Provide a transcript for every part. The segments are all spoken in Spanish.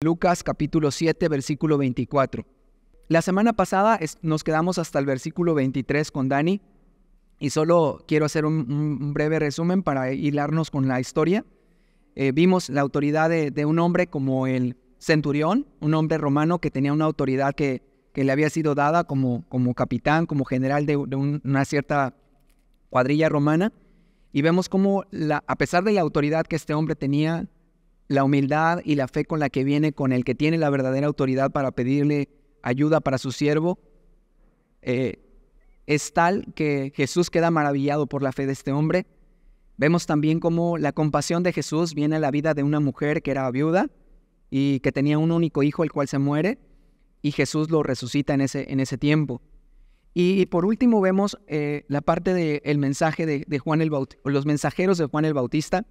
Lucas capítulo 7, versículo 24. La semana pasada nos quedamos hasta el versículo 23 con Dani y solo quiero hacer un breve resumen para hilarnos con la historia. Vimos la autoridad de un hombre como el centurión, un hombre romano que tenía una autoridad que le había sido dada como capitán, como general de una cierta cuadrilla romana. Y vemos cómo, a pesar de la autoridad que este hombre tenía, la humildad y la fe con la que viene con el que tiene la verdadera autoridad para pedirle ayuda para su siervo, es tal que Jesús queda maravillado por la fe de este hombre. Vemos también cómo la compasión de Jesús viene a la vida de una mujer que era viuda y que tenía un único hijo, el cual se muere, y Jesús lo resucita en ese tiempo. Y por último vemos la parte del mensaje de Juan el Bautista, los mensajeros de Juan el Bautista.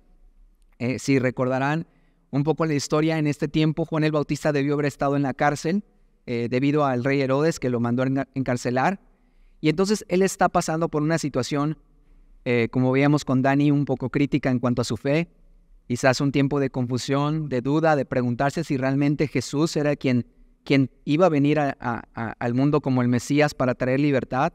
Si recordarán un poco la historia, en este tiempo Juan el Bautista debió haber estado en la cárcel debido al rey Herodes, que lo mandó a encarcelar. Y entonces él está pasando por una situación, como veíamos con Dani, un poco crítica en cuanto a su fe. Quizás un tiempo de confusión, de duda, de preguntarse si realmente Jesús era quien iba a venir al mundo como el Mesías para traer libertad.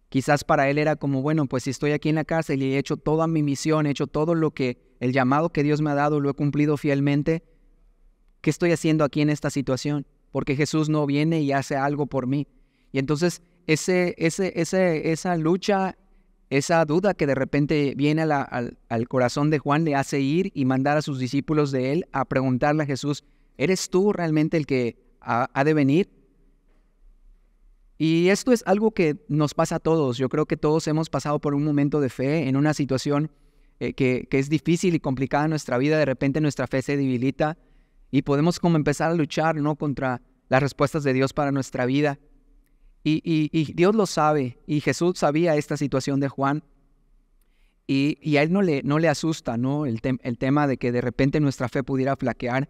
Quizás para él era como, bueno, pues si estoy aquí en la cárcel y he hecho toda mi misión, he hecho todo el llamado que Dios me ha dado, lo he cumplido fielmente, ¿qué estoy haciendo aquí en esta situación? Porque Jesús no viene y hace algo por mí. Y entonces esa lucha, esa duda que de repente viene al corazón de Juan, le hace ir y mandar a sus discípulos de él a preguntarle a Jesús, ¿eres tú realmente el que ha de venir? Y esto es algo que nos pasa a todos. Yo creo que todos hemos pasado por un momento de fe, en una situación que es difícil y complicada en nuestra vida. De repente nuestra fe se debilita y podemos como empezar a luchar, ¿no?, contra las respuestas de Dios para nuestra vida. Y Dios lo sabe, y Jesús sabía esta situación de Juan, y a él no le asusta, ¿no?, el tema de que de repente nuestra fe pudiera flaquear.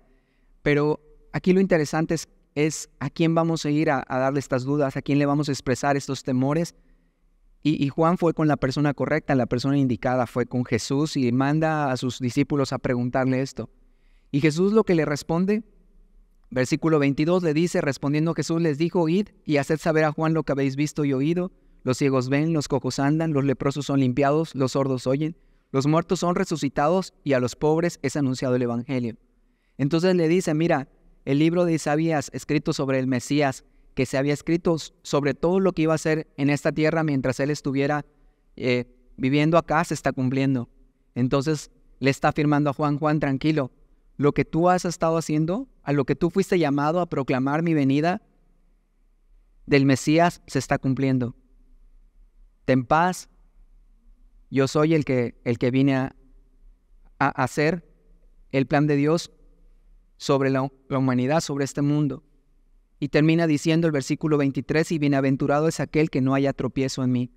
Pero aquí lo interesante es a quién vamos a ir a darle estas dudas, a quién le vamos a expresar estos temores. Y Juan fue con la persona correcta, la persona indicada, fue con Jesús y manda a sus discípulos a preguntarle esto. Y Jesús lo que le responde, versículo 22, le dice, respondiendo Jesús les dijo, id y haced saber a Juan lo que habéis visto y oído. Los ciegos ven, los cojos andan, los leprosos son limpiados, los sordos oyen, los muertos son resucitados y a los pobres es anunciado el evangelio. Entonces le dice, mira, el libro de Isaías escrito sobre el Mesías, que se había escrito sobre todo lo que iba a hacer en esta tierra mientras él estuviera viviendo acá, se está cumpliendo. Entonces le está afirmando a Juan, Juan, tranquilo, lo que tú has estado haciendo, a lo que tú fuiste llamado a proclamar mi venida del Mesías, se está cumpliendo. Ten paz, yo soy el que vine a hacer el plan de Dios sobre la humanidad, sobre este mundo. Y termina diciendo el versículo 23, y bienaventurado es aquel que no haya tropiezo en mí.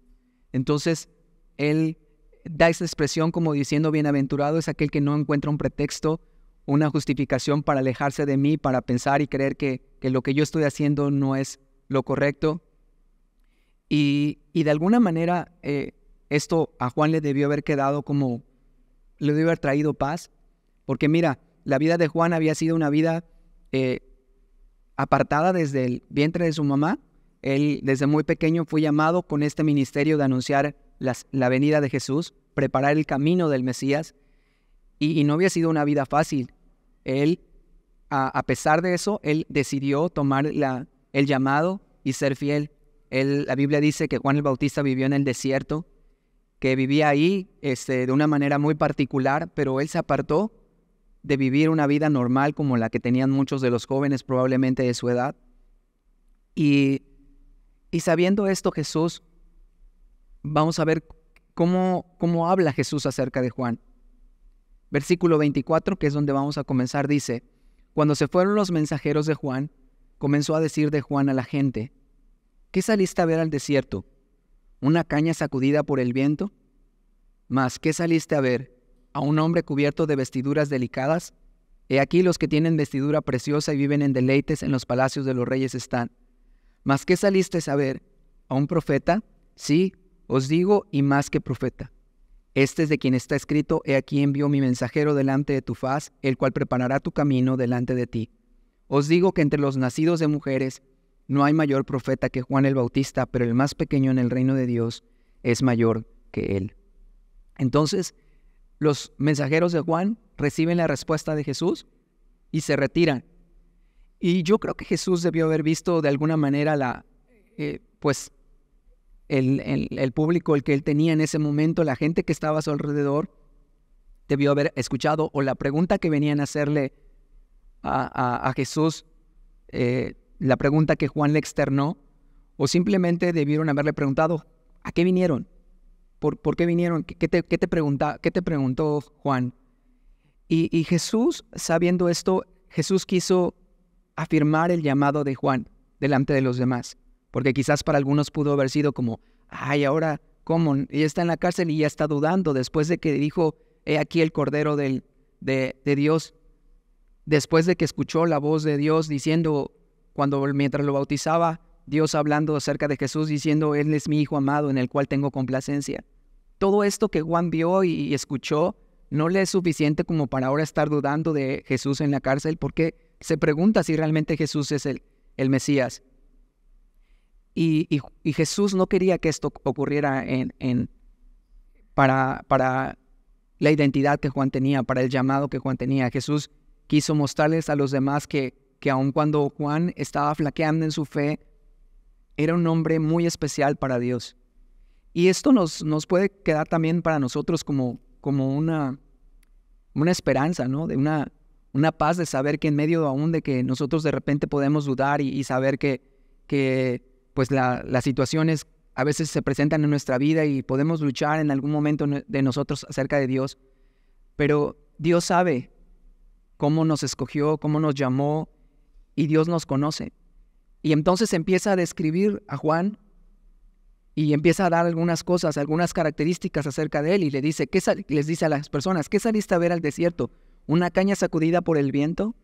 Entonces, él da esa expresión como diciendo, bienaventurado es aquel que no encuentra un pretexto, una justificación para alejarse de mí, para pensar y creer que lo que yo estoy haciendo no es lo correcto. Y de alguna manera, esto a Juan le debió haber quedado como, le debió haber traído paz, porque mira, la vida de Juan había sido una vida apartada desde el vientre de su mamá. Él desde muy pequeño fue llamado con este ministerio de anunciar la venida de Jesús, preparar el camino del Mesías, y no había sido una vida fácil. Él, a pesar de eso, él decidió tomar el llamado y ser fiel. La Biblia dice que Juan el Bautista vivió en el desierto, que vivía ahí de una manera muy particular, pero él se apartó de vivir una vida normal como la que tenían muchos de los jóvenes probablemente de su edad. Y sabiendo esto, Jesús, vamos a ver cómo habla Jesús acerca de Juan. Versículo 24, que es donde vamos a comenzar, dice, cuando se fueron los mensajeros de Juan, comenzó a decir de Juan a la gente, ¿qué saliste a ver al desierto? ¿Una caña sacudida por el viento? Mas, ¿qué saliste a ver? ¿A un hombre cubierto de vestiduras delicadas? He aquí los que tienen vestidura preciosa y viven en deleites en los palacios de los reyes están. ¿Mas qué saliste a ver? ¿A un profeta? Sí, os digo, y más que profeta. Este es de quien está escrito, he aquí envío mi mensajero delante de tu faz, el cual preparará tu camino delante de ti. Os digo que entre los nacidos de mujeres no hay mayor profeta que Juan el Bautista, pero el más pequeño en el reino de Dios es mayor que él. Entonces, los mensajeros de Juan reciben la respuesta de Jesús y se retiran. Y yo creo que Jesús debió haber visto de alguna manera el público, el que él tenía en ese momento, la gente que estaba a su alrededor, debió haber escuchado, o la pregunta que venían a hacerle a Jesús, la pregunta que Juan le externó, o simplemente debieron haberle preguntado, ¿a qué vinieron? ¿Por qué vinieron? ¿Qué te preguntó Juan? Y Jesús, sabiendo esto, Jesús quiso afirmar el llamado de Juan delante de los demás, porque quizás para algunos pudo haber sido como, ay, ahora, ¿cómo? Ella está en la cárcel y ya está dudando, después de que dijo, he aquí el Cordero de Dios, después de que escuchó la voz de Dios diciendo, mientras lo bautizaba, Dios hablando acerca de Jesús, diciendo, Él es mi Hijo amado en el cual tengo complacencia. Todo esto que Juan vio y escuchó no le es suficiente como para ahora estar dudando de Jesús en la cárcel, porque se pregunta si realmente Jesús es el Mesías. Y Jesús no quería que esto ocurriera para la identidad que Juan tenía, para el llamado que Juan tenía. Jesús quiso mostrarles a los demás que aun cuando Juan estaba flaqueando en su fe, era un hombre muy especial para Dios. Y esto nos puede quedar también para nosotros como una esperanza, ¿no? De una paz de saber que en medio aún de que nosotros de repente podemos dudar y saber que pues las situaciones a veces se presentan en nuestra vida y podemos luchar en algún momento de nosotros acerca de Dios. Pero Dios sabe cómo nos escogió, cómo nos llamó, y Dios nos conoce. Y entonces empieza a describir a Juan y empieza a dar algunas cosas, algunas características acerca de él, y les dice a las personas, ¿qué saliste a ver al desierto? ¿Una caña sacudida por el viento?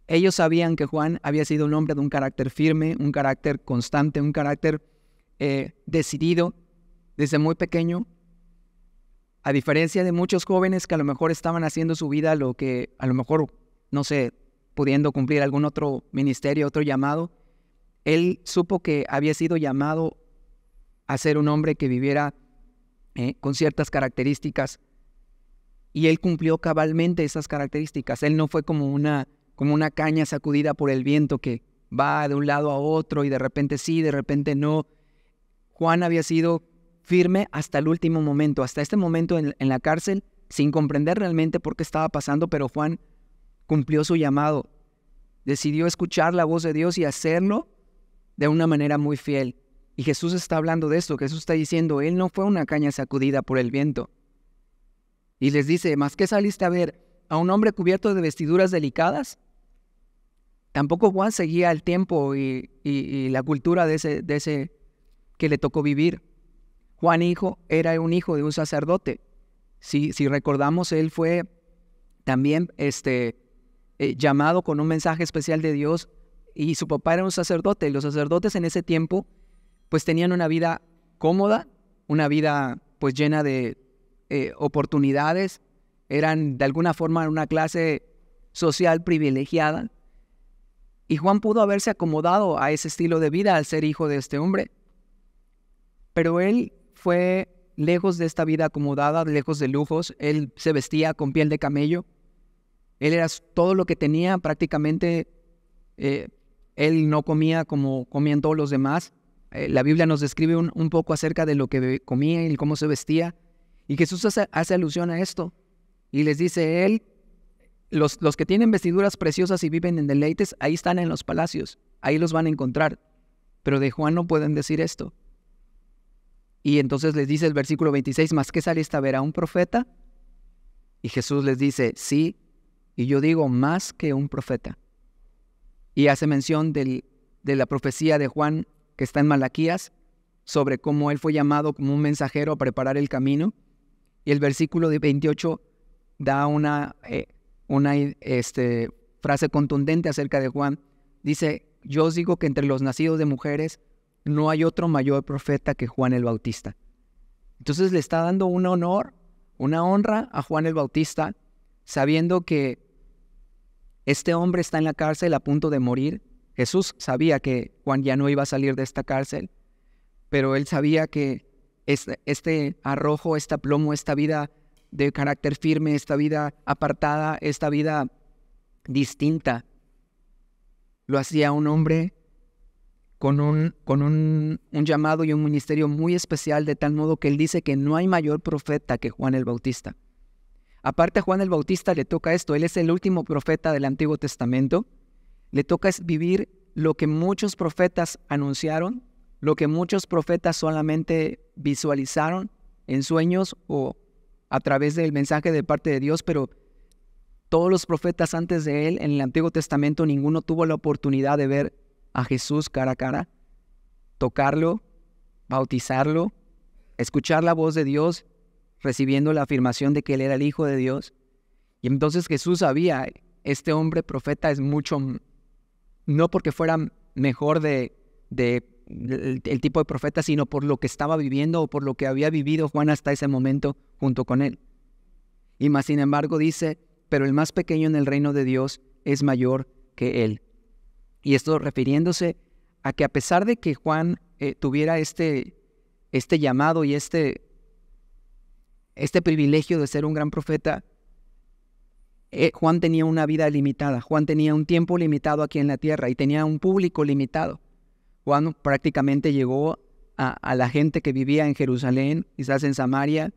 Ellos sabían que Juan había sido un hombre de un carácter firme, un carácter constante, un carácter decidido desde muy pequeño. A diferencia de muchos jóvenes que a lo mejor estaban haciendo su vida lo que a lo mejor, no sé, pudiendo cumplir algún otro ministerio, otro llamado, él supo que había sido llamado a ser un hombre que viviera con ciertas características, y él cumplió cabalmente esas características. Él no fue como una caña sacudida por el viento que va de un lado a otro y de repente sí, de repente no. Juan había sido firme hasta el último momento, hasta este momento en la cárcel, sin comprender realmente por qué estaba pasando, pero Juan cumplió su llamado. Decidió escuchar la voz de Dios y hacerlo de una manera muy fiel. Y Jesús está hablando de esto. Jesús está diciendo, él no fue una caña sacudida por el viento. Y les dice, ¿más qué saliste a ver? ¿A un hombre cubierto de vestiduras delicadas? Tampoco Juan seguía el tiempo y la cultura de ese que le tocó vivir. Juan era un hijo de un sacerdote. Si recordamos, él fue también llamado con un mensaje especial de Dios, y su papá era un sacerdote. Y los sacerdotes en ese tiempo pues tenían una vida cómoda, una vida pues llena de oportunidades, eran de alguna forma una clase social privilegiada, y Juan pudo haberse acomodado a ese estilo de vida al ser hijo de este hombre, pero él fue lejos de esta vida acomodada, lejos de lujos. Él se vestía con piel de camello, él era todo lo que tenía prácticamente. Él no comía como comían todos los demás. La Biblia nos describe un poco acerca de lo que comía y cómo se vestía. Y Jesús hace alusión a esto. Y les dice, los que tienen vestiduras preciosas y viven en deleites, ahí están en los palacios. Ahí los van a encontrar. Pero de Juan no pueden decir esto. Y entonces les dice el versículo 26, ¿más qué saliste a ver? ¿A un profeta? Y Jesús les dice, sí, y yo digo más que un profeta. Y hace mención de la profecía de Juan que está en Malaquías, sobre cómo él fue llamado como un mensajero a preparar el camino. Y el versículo de 28 da una frase contundente acerca de Juan. Dice, yo os digo que entre los nacidos de mujeres no hay otro mayor profeta que Juan el Bautista. Entonces le está dando un honor, una honra a Juan el Bautista, sabiendo que Este hombre está en la cárcel a punto de morir. Jesús sabía que Juan ya no iba a salir de esta cárcel, pero él sabía que este arrojo, este aplomo, esta vida de carácter firme, esta vida apartada, esta vida distinta, lo hacía un hombre con un llamado y un ministerio muy especial, de tal modo que él dice que no hay mayor profeta que Juan el Bautista. Aparte, a Juan el Bautista le toca esto, él es el último profeta del Antiguo Testamento, le toca vivir lo que muchos profetas anunciaron, lo que muchos profetas solamente visualizaron en sueños o a través del mensaje de parte de Dios, pero todos los profetas antes de él en el Antiguo Testamento, ninguno tuvo la oportunidad de ver a Jesús cara a cara, tocarlo, bautizarlo, escuchar la voz de Dios, recibiendo la afirmación de que él era el Hijo de Dios. Y entonces Jesús sabía, este hombre profeta es mucho, no porque fuera mejor el tipo de profeta, sino por lo que estaba viviendo o por lo que había vivido Juan hasta ese momento junto con él. Y más sin embargo dice, pero el más pequeño en el reino de Dios es mayor que él. Y esto refiriéndose a que a pesar de que Juan tuviera este llamado y este privilegio de ser un gran profeta, Juan tenía una vida limitada, Juan tenía un tiempo limitado aquí en la tierra y tenía un público limitado. Juan prácticamente llegó a la gente que vivía en Jerusalén, quizás en Samaria,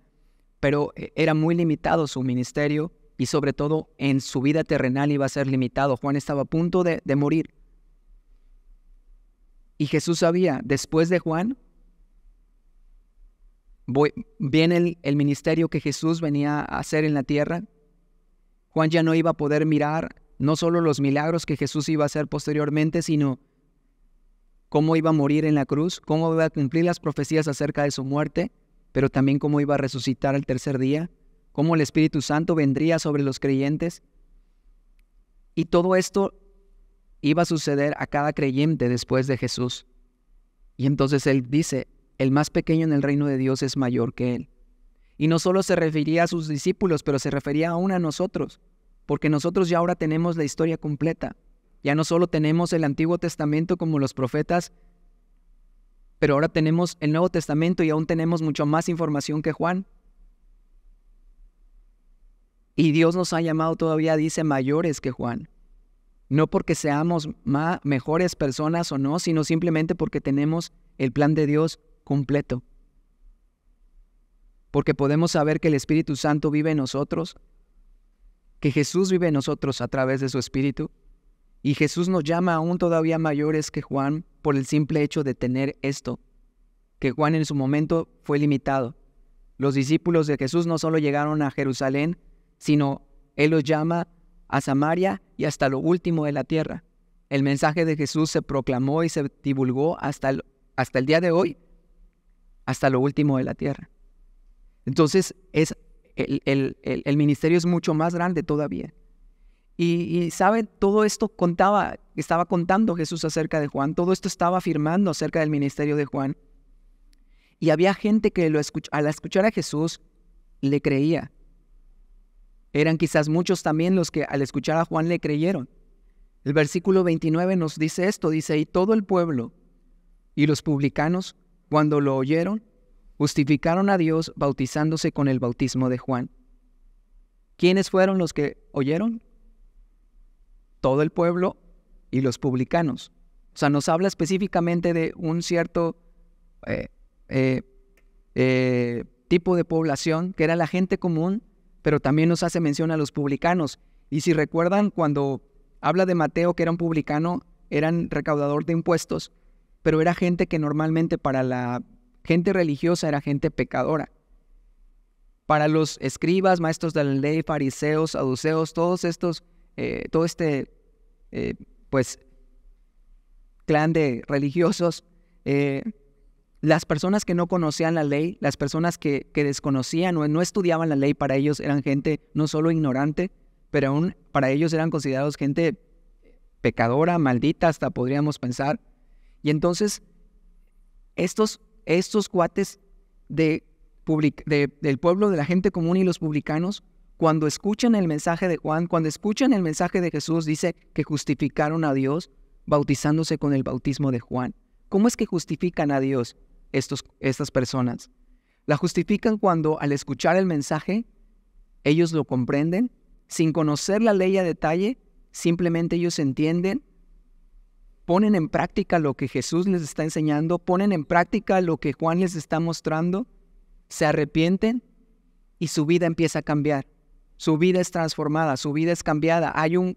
pero era muy limitado su ministerio y sobre todo en su vida terrenal iba a ser limitado. Juan estaba a punto de morir. Y Jesús sabía, después de Juan, viene el ministerio que Jesús venía a hacer en la tierra. Juan ya no iba a poder mirar no solo los milagros que Jesús iba a hacer posteriormente, sino cómo iba a morir en la cruz, cómo iba a cumplir las profecías acerca de su muerte, pero también cómo iba a resucitar al tercer día, cómo el Espíritu Santo vendría sobre los creyentes. Y todo esto iba a suceder a cada creyente después de Jesús. Y entonces él dice, el más pequeño en el reino de Dios es mayor que él. Y no solo se refería a sus discípulos, pero se refería aún a nosotros, porque nosotros ya ahora tenemos la historia completa. Ya no solo tenemos el Antiguo Testamento como los profetas, pero ahora tenemos el Nuevo Testamento y aún tenemos mucho más información que Juan. Y Dios nos ha llamado todavía, dice, mayores que Juan. No porque seamos mejores personas o no, sino simplemente porque tenemos el plan de Dios completo. Porque podemos saber que el Espíritu Santo vive en nosotros, que Jesús vive en nosotros a través de su Espíritu, y Jesús nos llama aún todavía mayores que Juan por el simple hecho de tener esto, que Juan en su momento fue limitado. Los discípulos de Jesús no solo llegaron a Jerusalén, sino Él los llama a Samaria y hasta lo último de la tierra. El mensaje de Jesús se proclamó y se divulgó hasta el día de hoy, hasta lo último de la tierra. Entonces, el ministerio es mucho más grande todavía. Y ¿saben? Todo esto estaba contando Jesús acerca de Juan, todo esto estaba afirmando acerca del ministerio de Juan. Y había gente que al escuchar a Jesús le creía. Eran quizás muchos también los que al escuchar a Juan le creyeron. El versículo 29 nos dice esto, dice, y todo el pueblo y los publicanos, cuando lo oyeron, justificaron a Dios bautizándose con el bautismo de Juan. ¿Quiénes fueron los que oyeron? Todo el pueblo y los publicanos. O sea, nos habla específicamente de un cierto tipo de población que era la gente común, pero también nos hace mención a los publicanos. Y si recuerdan, cuando habla de Mateo, que era un publicano, eran recaudador de impuestos, pero era gente que normalmente para la gente religiosa era gente pecadora. Para los escribas, maestros de la ley, fariseos, saduceos, todos estos, todo este clan de religiosos, las personas que no conocían la ley, las personas que desconocían o no estudiaban la ley, para ellos eran gente no solo ignorante, pero aún para ellos eran considerados gente pecadora, maldita, hasta podríamos pensar. Y entonces, estos cuates del pueblo, de la gente común y los publicanos, cuando escuchan el mensaje de Juan, cuando escuchan el mensaje de Jesús, dice que justificaron a Dios bautizándose con el bautismo de Juan. ¿Cómo es que justifican a Dios estas personas? La justifican cuando al escuchar el mensaje, ellos lo comprenden, sin conocer la ley a detalle, simplemente ellos entienden, ponen en práctica lo que Jesús les está enseñando, ponen en práctica lo que Juan les está mostrando, se arrepienten y su vida empieza a cambiar. Su vida es transformada, su vida es cambiada. Hay un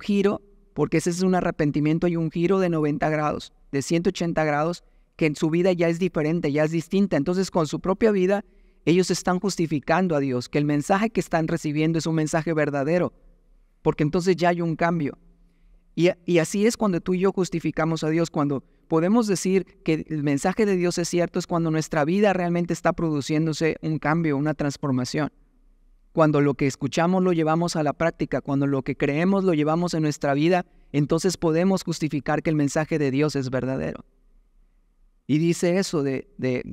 giro, porque ese es un arrepentimiento, hay un giro de 90 grados, de 180 grados, que en su vida ya es diferente, ya es distinta. Entonces, con su propia vida, ellos están justificando a Dios, que el mensaje que están recibiendo es un mensaje verdadero, porque entonces ya hay un cambio. Y así es cuando tú y yo justificamos a Dios, cuando podemos decir que el mensaje de Dios es cierto, es cuando nuestra vida realmente está produciéndose un cambio, una transformación. Cuando lo que escuchamos lo llevamos a la práctica, cuando lo que creemos lo llevamos en nuestra vida, entonces podemos justificar que el mensaje de Dios es verdadero. Y dice eso de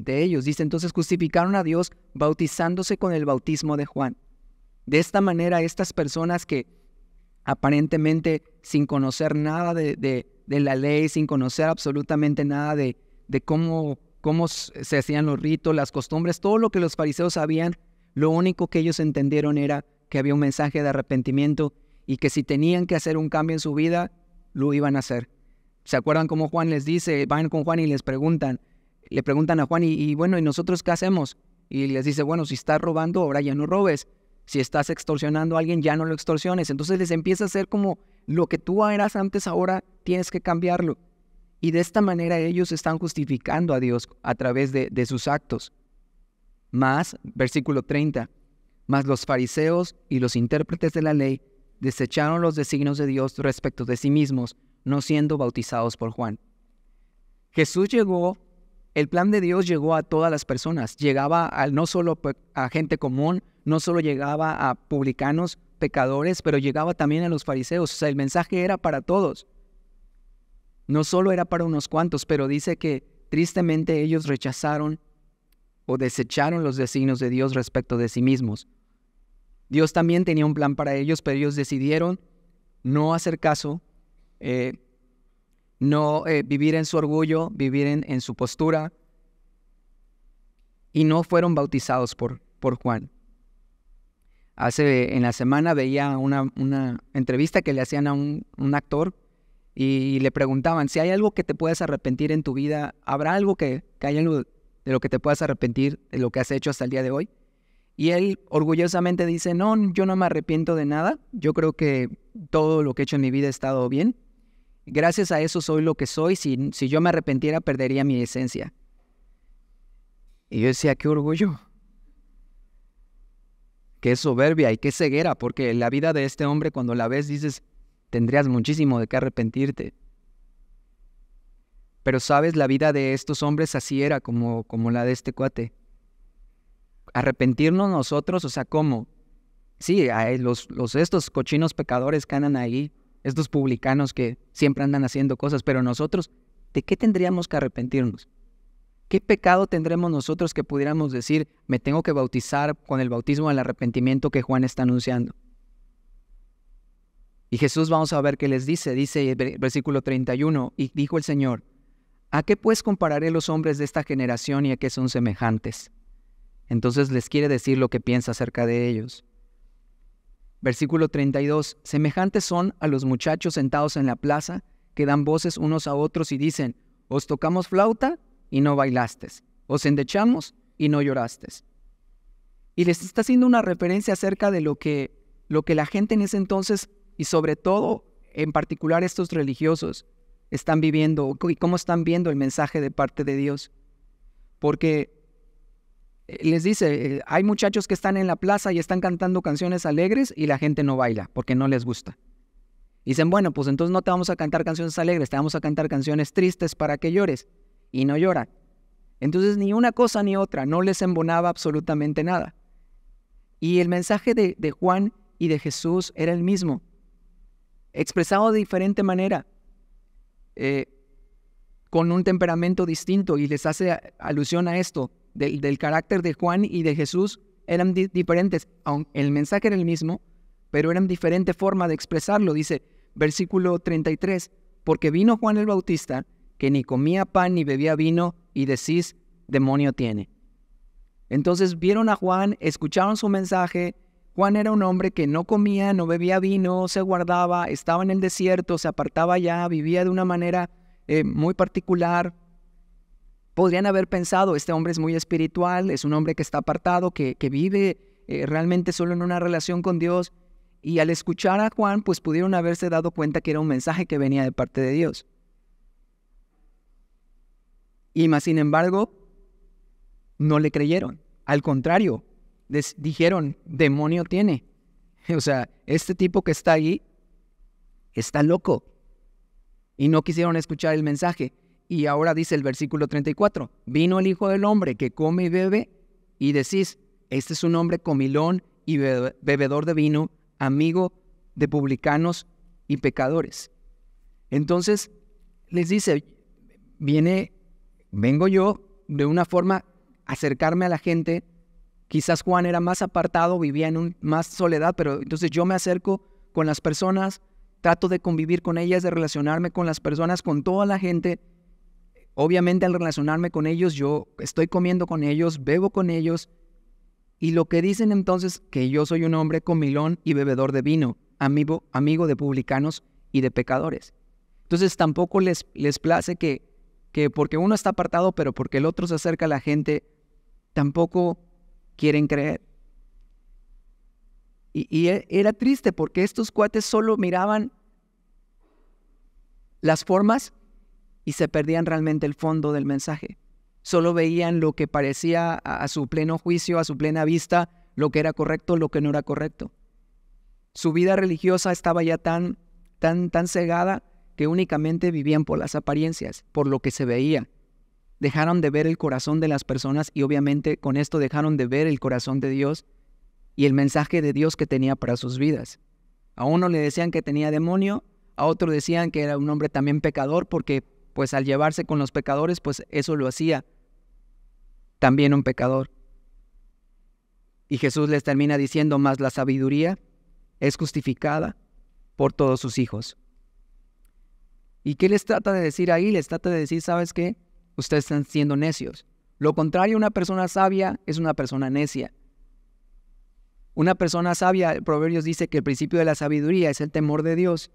ellos, dice entonces justificaron a Dios bautizándose con el bautismo de Juan. De esta manera estas personas que aparentemente sin conocer nada de la ley, sin conocer absolutamente nada de cómo se hacían los ritos, las costumbres, todo lo que los fariseos sabían, lo único que ellos entendieron era que había un mensaje de arrepentimiento y que si tenían que hacer un cambio en su vida, lo iban a hacer. ¿Se acuerdan cómo Juan les dice? Van con Juan y le preguntan a Juan, y bueno, ¿y nosotros qué hacemos? Y les dice, bueno, si estás robando, ahora ya no robes. Si estás extorsionando a alguien, ya no lo extorsiones. Entonces les empieza a hacer como lo que tú eras antes, ahora tienes que cambiarlo. Y de esta manera ellos están justificando a Dios a través de sus actos. Más, versículo 30, mas los fariseos y los intérpretes de la ley desecharon los designios de Dios respecto de sí mismos, no siendo bautizados por Juan. Jesús llegó, el plan de Dios llegó a todas las personas, llegaba no solo a gente común, no solo llegaba a publicanos, pecadores, pero llegaba también a los fariseos. O sea, el mensaje era para todos. No solo era para unos cuantos, pero dice que tristemente ellos rechazaron o desecharon los designios de Dios respecto de sí mismos. Dios también tenía un plan para ellos, pero ellos decidieron no hacer caso, vivir en su orgullo, vivir en su postura, y no fueron bautizados por Juan. En la semana veía una entrevista que le hacían a un actor y le preguntaban, si hay algo que te puedas arrepentir en tu vida, ¿habrá algo que haya de lo que te puedas arrepentir de lo que has hecho hasta el día de hoy? Y él orgullosamente dice, no, yo no me arrepiento de nada, yo creo que todo lo que he hecho en mi vida ha estado bien, gracias a eso soy lo que soy, si yo me arrepentiera perdería mi esencia. Y yo decía, qué orgullo, qué soberbia y qué ceguera, porque la vida de este hombre cuando la ves dices, tendrías muchísimo de qué arrepentirte. Pero sabes, la vida de estos hombres así era como la de este cuate. Arrepentirnos nosotros, o sea, ¿cómo? Sí, estos cochinos pecadores que andan ahí, estos publicanos que siempre andan haciendo cosas, pero nosotros, ¿de qué tendríamos que arrepentirnos? ¿Qué pecado tendremos nosotros que pudiéramos decir, me tengo que bautizar con el bautismo del arrepentimiento que Juan está anunciando? Y Jesús, vamos a ver qué les dice versículo 31, y dijo el Señor, ¿a qué pues compararé los hombres de esta generación y a qué son semejantes? Entonces les quiere decir lo que piensa acerca de ellos. Versículo 32, semejantes son a los muchachos sentados en la plaza que dan voces unos a otros y dicen, os tocamos flauta y no bailastes, os endechamos y no llorastes. Y les está haciendo una referencia acerca de lo que la gente en ese entonces, y sobre todo en particular estos religiosos, están viviendo y cómo están viendo el mensaje de parte de Dios. Porque les dice, hay muchachos que están en la plaza y están cantando canciones alegres y la gente no baila porque no les gusta. Dicen, bueno, pues entonces no te vamos a cantar canciones alegres, te vamos a cantar canciones tristes para que llores. Y no lloran. Entonces ni una cosa ni otra, no les embonaba absolutamente nada. Y el mensaje de Juan y de Jesús era el mismo, expresado de diferente manera, con un temperamento distinto, y les hace alusión a esto, del carácter de Juan y de Jesús, eran diferentes. Aunque el mensaje era el mismo, pero eran diferente forma de expresarlo. Dice, versículo 33, porque vino Juan el Bautista, que ni comía pan ni bebía vino, y decís, demonio tiene. Entonces vieron a Juan, escucharon su mensaje. Juan era un hombre que no comía, no bebía vino, se guardaba, estaba en el desierto, se apartaba ya, vivía de una manera muy particular. Podrían haber pensado, este hombre es muy espiritual, es un hombre que está apartado, que vive realmente solo en una relación con Dios. Y al escuchar a Juan, pues pudieron haberse dado cuenta que era un mensaje que venía de parte de Dios. Y más sin embargo, no le creyeron. Al contrario, dijeron, demonio tiene. O sea, este tipo que está ahí está loco. Y no quisieron escuchar el mensaje. Y ahora dice el versículo 34, vino el Hijo del Hombre que come y bebe, y decís, este es un hombre comilón y bebedor de vino, amigo de publicanos y pecadores. Entonces les dice, vengo yo de una forma a acercarme a la gente. Quizás Juan era más apartado, vivía en más soledad, pero entonces yo me acerco con las personas, trato de convivir con ellas, de relacionarme con las personas, con toda la gente. Obviamente al relacionarme con ellos, yo estoy comiendo con ellos, bebo con ellos, y lo que dicen entonces que yo soy un hombre comilón y bebedor de vino, amigo de publicanos y de pecadores. Entonces tampoco les place que porque uno está apartado, pero porque el otro se acerca a la gente, tampoco quieren creer. Y era triste porque estos cuates solo miraban las formas y se perdían realmente el fondo del mensaje. Solo veían lo que parecía a su pleno juicio, a su plena vista, lo que era correcto, lo que no era correcto. Su vida religiosa estaba ya tan cegada que únicamente vivían por las apariencias, por lo que se veía. Dejaron de ver el corazón de las personas y obviamente con esto dejaron de ver el corazón de Dios y el mensaje de Dios que tenía para sus vidas. A uno le decían que tenía demonio, a otro decían que era un hombre también pecador porque pues al llevarse con los pecadores, pues eso lo hacía también un pecador. Y Jesús les termina diciendo, más la sabiduría es justificada por todos sus hijos. ¿Y qué les trata de decir ahí? Les trata de decir, ¿sabes qué? Ustedes están siendo necios. Lo contrario, una persona sabia es una persona necia. Una persona sabia, Proverbios dice que el principio de la sabiduría es el temor de Dios.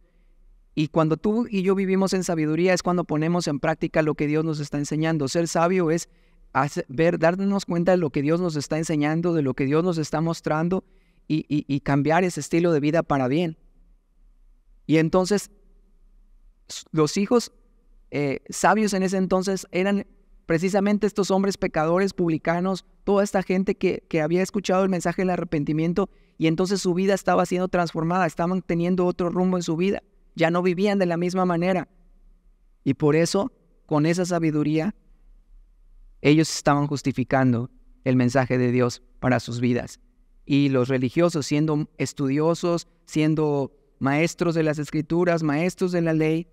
Y cuando tú y yo vivimos en sabiduría es cuando ponemos en práctica lo que Dios nos está enseñando. Ser sabio es darnos cuenta de lo que Dios nos está enseñando, de lo que Dios nos está mostrando y cambiar ese estilo de vida para bien. Y entonces los hijos sabios en ese entonces eran precisamente estos hombres pecadores, publicanos, toda esta gente que había escuchado el mensaje del arrepentimiento y entonces su vida estaba siendo transformada, estaban teniendo otro rumbo en su vida. Ya no vivían de la misma manera. Y por eso, con esa sabiduría, ellos estaban justificando el mensaje de Dios para sus vidas. Y los religiosos, siendo estudiosos, siendo maestros de las Escrituras, maestros de la ley,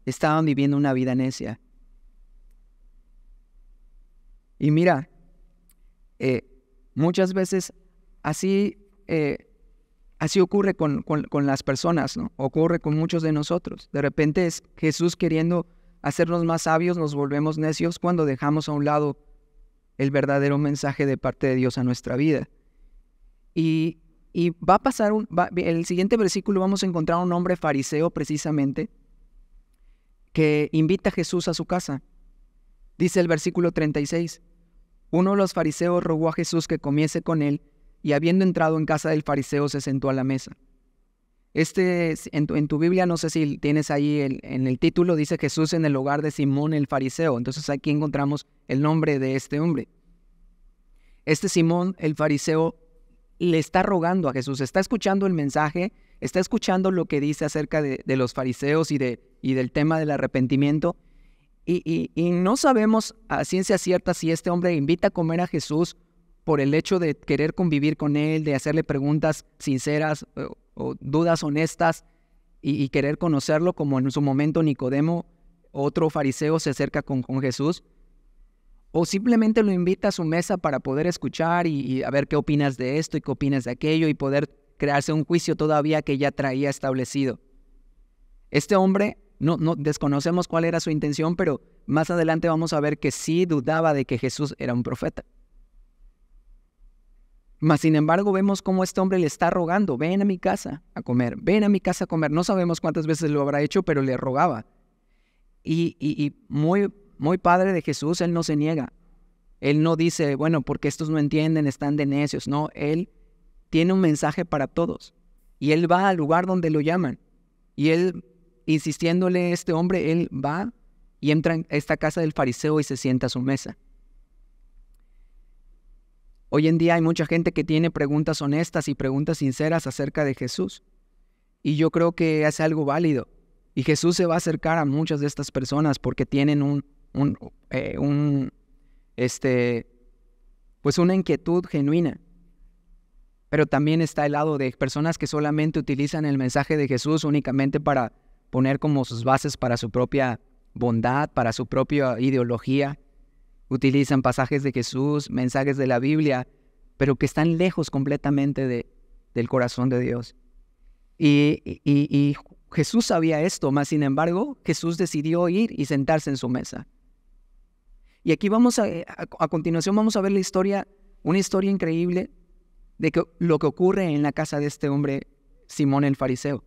estaban viviendo una vida necia. Y mira, muchas veces así ocurre con las personas, ¿no? Ocurre con muchos de nosotros. De repente es Jesús queriendo hacernos más sabios, nos volvemos necios cuando dejamos a un lado el verdadero mensaje de parte de Dios a nuestra vida. Y va a pasar, en el siguiente versículo vamos a encontrar a un hombre fariseo precisamente que invita a Jesús a su casa. Dice el versículo 36, uno de los fariseos rogó a Jesús que comiese con él, y habiendo entrado en casa del fariseo se sentó a la mesa. En tu Biblia, no sé si tienes ahí en el título, dice Jesús en el hogar de Simón el fariseo. Entonces aquí encontramos el nombre de este hombre. Este Simón el fariseo le está rogando a Jesús, está escuchando el mensaje, está escuchando lo que dice acerca de los fariseos y del tema del arrepentimiento. Y no sabemos a ciencia cierta si este hombre invita a comer a Jesús por el hecho de querer convivir con él, de hacerle preguntas sinceras o dudas honestas y querer conocerlo, como en su momento Nicodemo, otro fariseo, se acerca con Jesús. o simplemente lo invita a su mesa para poder escuchar y a ver qué opinas de esto y qué opinas de aquello y poder crearse un juicio todavía que ya traía establecido. Este hombre, no desconocemos cuál era su intención, pero más adelante vamos a ver que sí dudaba de que Jesús era un profeta. Mas, sin embargo, vemos cómo este hombre le está rogando, ven a mi casa a comer, ven a mi casa a comer. No sabemos cuántas veces lo habrá hecho, pero le rogaba. Y muy padre de Jesús, él no se niega. Él no dice, bueno, porque estos no entienden, están de necios. No, él tiene un mensaje para todos. Y él va al lugar donde lo llaman. Y él, insistiéndole a este hombre, él va y entra en esta casa del fariseo y se sienta a su mesa. Hoy en día hay mucha gente que tiene preguntas honestas y preguntas sinceras acerca de Jesús. Y yo creo que es algo válido. Y Jesús se va a acercar a muchas de estas personas porque tienen pues una inquietud genuina. Pero también está el lado de personas que solamente utilizan el mensaje de Jesús únicamente para poner como sus bases para su propia bondad, para su propia ideología. Utilizan pasajes de Jesús, mensajes de la Biblia, pero que están lejos completamente del corazón de Dios. Y Jesús sabía esto, mas sin embargo, Jesús decidió ir y sentarse en su mesa. Y aquí a continuación vamos a ver una historia increíble de lo que ocurre en la casa de este hombre, Simón el fariseo.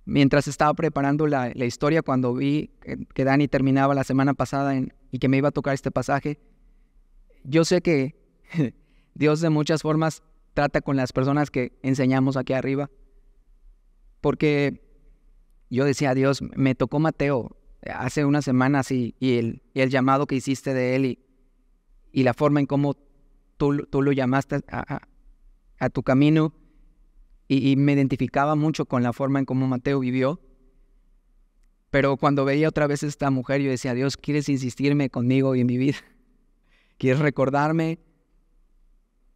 Mientras estaba preparando la historia, cuando vi que Dani terminaba la semana pasada y que me iba a tocar este pasaje, yo sé que Dios de muchas formas trata con las personas que enseñamos aquí arriba, porque yo decía, Dios, me tocó Mateo hace unas semanas y el llamado que hiciste de él y la forma en cómo tú lo llamaste a tu camino, y me identificaba mucho con la forma en cómo Mateo vivió. Pero cuando veía otra vez a esta mujer, yo decía, Dios, ¿quieres insistirme conmigo y en mi vida? ¿Quieres recordarme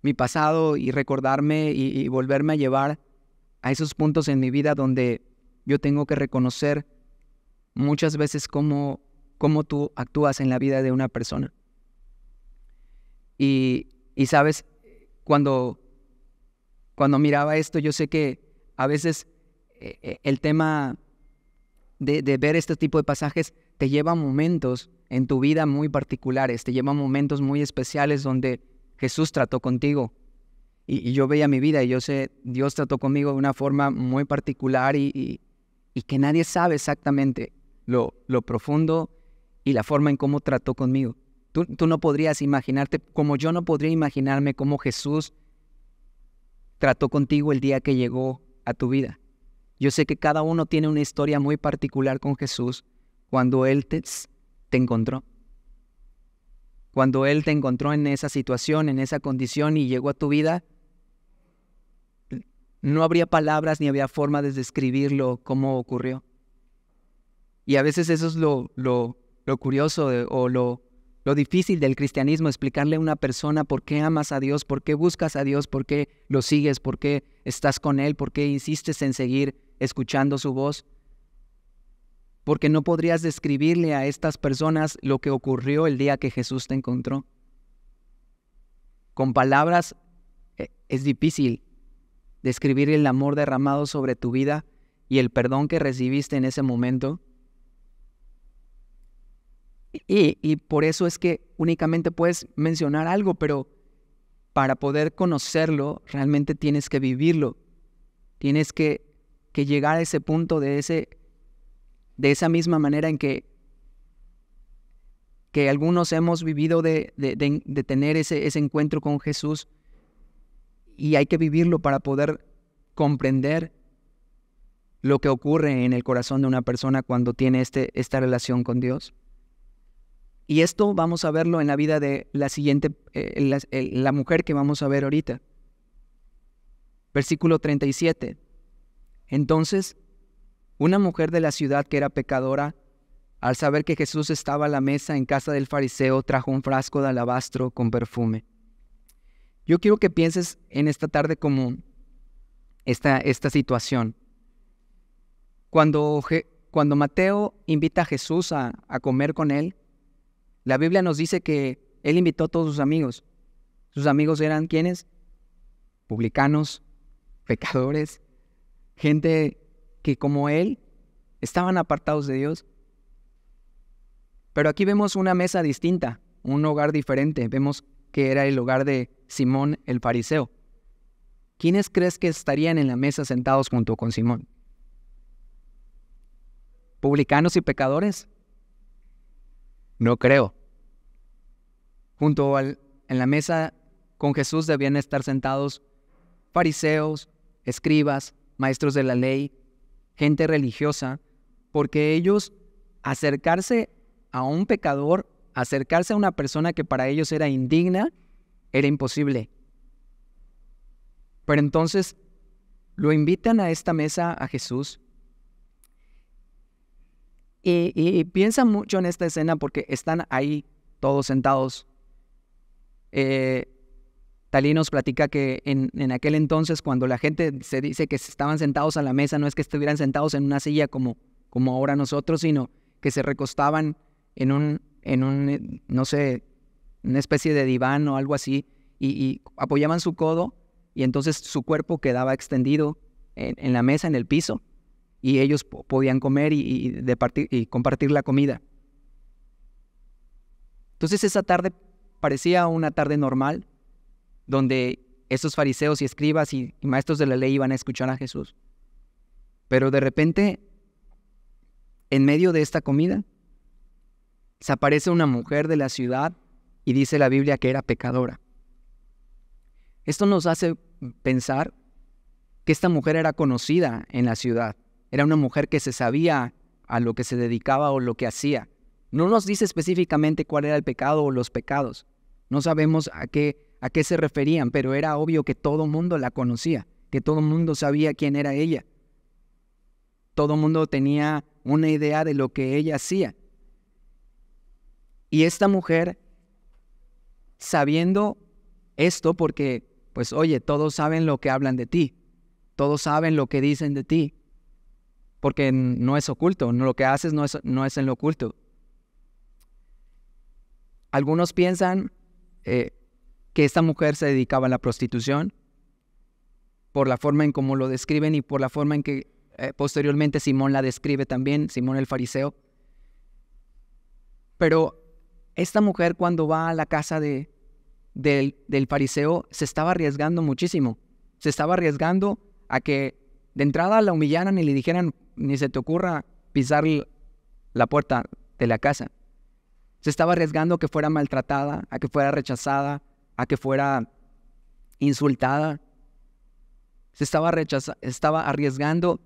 mi pasado y recordarme y volverme a llevar a esos puntos en mi vida donde yo tengo que reconocer muchas veces cómo tú actúas en la vida de una persona? Y sabes, cuando miraba esto, yo sé que a veces el tema de ver este tipo de pasajes te lleva a momentos en tu vida muy particulares, te lleva a momentos muy especiales donde Jesús trató contigo. Y yo veía mi vida y yo sé, Dios trató conmigo de una forma muy particular y que nadie sabe exactamente lo profundo y la forma en cómo trató conmigo. Tú no podrías imaginarte, como yo no podría imaginarme cómo Jesús trató contigo el día que llegó a tu vida. Yo sé que cada uno tiene una historia muy particular con Jesús cuando Él te encontró. Cuando Él te encontró en esa situación, en esa condición y llegó a tu vida, no habría palabras ni había forma de describirlo cómo ocurrió. Y a veces eso es lo curioso o lo difícil del cristianismo, explicarle a una persona por qué amas a Dios, por qué buscas a Dios, por qué lo sigues, por qué estás con Él, por qué insistes en seguir escuchando su voz. Porque no podrías describirle a estas personas lo que ocurrió el día que Jesús te encontró. Con palabras es difícil describir el amor derramado sobre tu vida y el perdón que recibiste en ese momento. Y por eso es que únicamente puedes mencionar algo, pero para poder conocerlo, realmente tienes que vivirlo. Tienes que llegar a ese punto de esa misma manera en que algunos hemos vivido de tener ese encuentro con Jesús. Y hay que vivirlo para poder comprender lo que ocurre en el corazón de una persona cuando tiene esta relación con Dios. Y esto vamos a verlo en la vida de la siguiente, la mujer que vamos a ver ahorita. Versículo 37. Entonces, una mujer de la ciudad que era pecadora, al saber que Jesús estaba a la mesa en casa del fariseo, trajo un frasco de alabastro con perfume. Yo quiero que pienses en esta tarde como esta situación. Cuando Mateo invita a Jesús a comer con él, La Biblia nos dice que Él invitó a todos sus amigos. ¿Sus amigos eran quiénes? Publicanos, pecadores, gente que como Él estaban apartados de Dios. Pero aquí vemos una mesa distinta, un hogar diferente. Vemos que era el hogar de Simón el fariseo. ¿Quiénes crees que estarían en la mesa sentados junto con Simón? ¿Publicanos y pecadores? No creo. En la mesa con Jesús debían estar sentados fariseos, escribas, maestros de la ley, gente religiosa, porque ellos acercarse a un pecador, acercarse a una persona que para ellos era indigna, era imposible. Pero entonces lo invitan a esta mesa a Jesús y piensa mucho en esta escena porque están ahí todos sentados. Talí nos platica que en aquel entonces, cuando la gente se dice que estaban sentados a la mesa, no es que estuvieran sentados en una silla como ahora nosotros, sino que se recostaban en un no sé, una especie de diván o algo así, y apoyaban su codo, y entonces su cuerpo quedaba extendido en la mesa, en el piso, y ellos podían comer y compartir la comida. Entonces esa tarde parecía una tarde normal, donde estos fariseos y escribas y maestros de la ley iban a escuchar a Jesús. Pero de repente, en medio de esta comida, se aparece una mujer de la ciudad y dice la Biblia que era pecadora. Esto nos hace pensar que esta mujer era conocida en la ciudad. Era una mujer que se sabía a lo que se dedicaba o lo que hacía. No nos dice específicamente cuál era el pecado o los pecados. No sabemos a qué se referían, pero era obvio que todo el mundo la conocía, que todo el mundo sabía quién era ella. Todo el mundo tenía una idea de lo que ella hacía. Y esta mujer, sabiendo esto, porque, pues, oye, todos saben lo que hablan de ti, todos saben lo que dicen de ti, porque no es oculto, lo que haces no es en lo oculto. Algunos piensan que esta mujer se dedicaba a la prostitución por la forma en cómo lo describen y por la forma en que posteriormente Simón la describe también, Simón el fariseo. Pero esta mujer, cuando va a la casa del fariseo, se estaba arriesgando muchísimo. Se estaba arriesgando a que de entrada la humillaran y le dijeran, ni se te ocurra pisar la puerta de la casa. Se estaba arriesgando a que fuera maltratada, a que fuera rechazada, a que fuera insultada. Se estaba arriesgando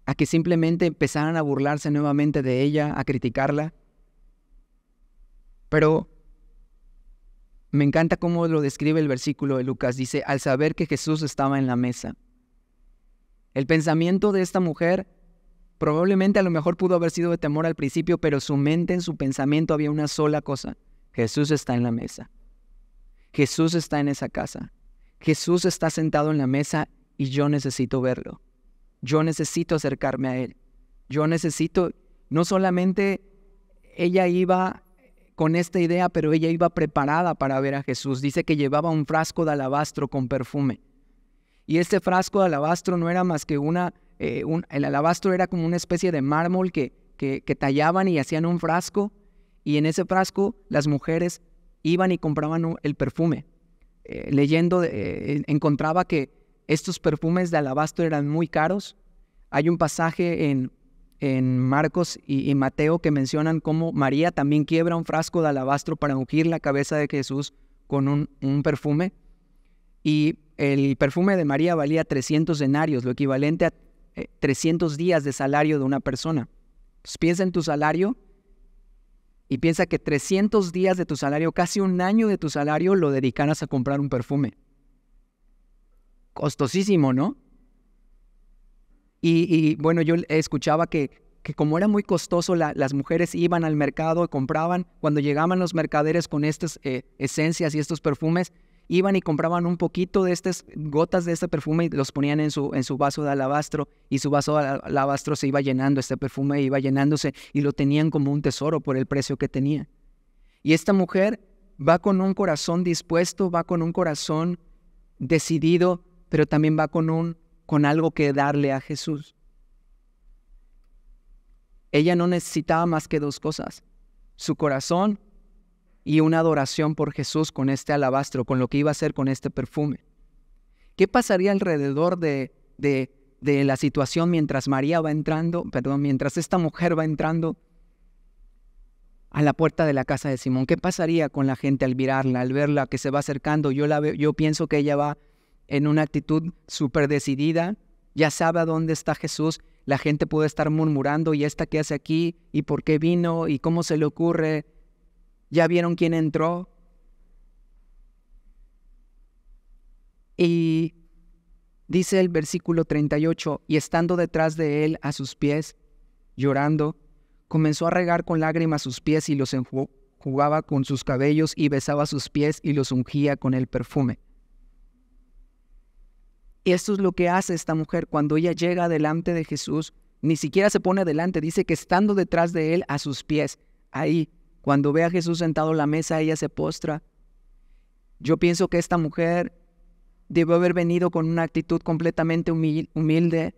a que simplemente empezaran a burlarse nuevamente de ella, a criticarla. Pero me encanta cómo lo describe el versículo de Lucas. Dice, al saber que Jesús estaba en la mesa. El pensamiento de esta mujer probablemente a lo mejor pudo haber sido de temor al principio, pero su mente, en su pensamiento había una sola cosa. Jesús está en la mesa. Jesús está en esa casa. Jesús está sentado en la mesa y yo necesito verlo. Yo necesito acercarme a Él. Yo necesito, no solamente ella iba con esta idea, pero ella iba preparada para ver a Jesús. Dice que llevaba un frasco de alabastro con perfume. Y este frasco de alabastro no era más que el alabastro era como una especie de mármol que tallaban y hacían un frasco, y en ese frasco las mujeres iban y compraban el perfume. Leyendo, encontraba que estos perfumes de alabastro eran muy caros. Hay un pasaje en Marcos y Mateo que mencionan cómo María también quiebra un frasco de alabastro para ungir la cabeza de Jesús con un perfume. Y el perfume de María valía 300 denarios, lo equivalente a 300 días de salario de una persona. Entonces piensa en tu salario y piensa que 300 días de tu salario, casi un año de tu salario, lo dedicaras a comprar un perfume. Costosísimo, ¿no? Y bueno, yo escuchaba que como era muy costoso, las mujeres iban al mercado y compraban. Cuando llegaban los mercaderes con estas esencias y estos perfumes, iban y compraban un poquito de estas gotas de este perfume y los ponían en su vaso de alabastro, y su vaso de alabastro se iba llenando, este perfume iba llenándose, y lo tenían como un tesoro por el precio que tenía. Y esta mujer va con un corazón dispuesto, va con un corazón decidido, pero también va con algo que darle a Jesús. Ella no necesitaba más que dos cosas: su corazón y una adoración por Jesús con este alabastro, con lo que iba a hacer con este perfume. ¿Qué pasaría alrededor de la situación mientras mientras esta mujer va entrando a la puerta de la casa de Simón? ¿Qué pasaría con la gente al mirarla, al verla que se va acercando? Yo pienso que ella va en una actitud súper decidida, ya sabe a dónde está Jesús. La gente puede estar murmurando: ¿y esta qué hace aquí? ¿Y por qué vino? ¿Y cómo se le ocurre? ¿Ya vieron quién entró? Y dice el versículo 38, y estando detrás de él a sus pies, llorando, comenzó a regar con lágrimas sus pies y los enjugaba con sus cabellos y besaba sus pies y los ungía con el perfume. Y esto es lo que hace esta mujer cuando ella llega delante de Jesús. Ni siquiera se pone delante, dice que estando detrás de él a sus pies. Ahí, cuando ve a Jesús sentado a la mesa, ella se postra. Yo pienso que esta mujer debió haber venido con una actitud completamente humilde,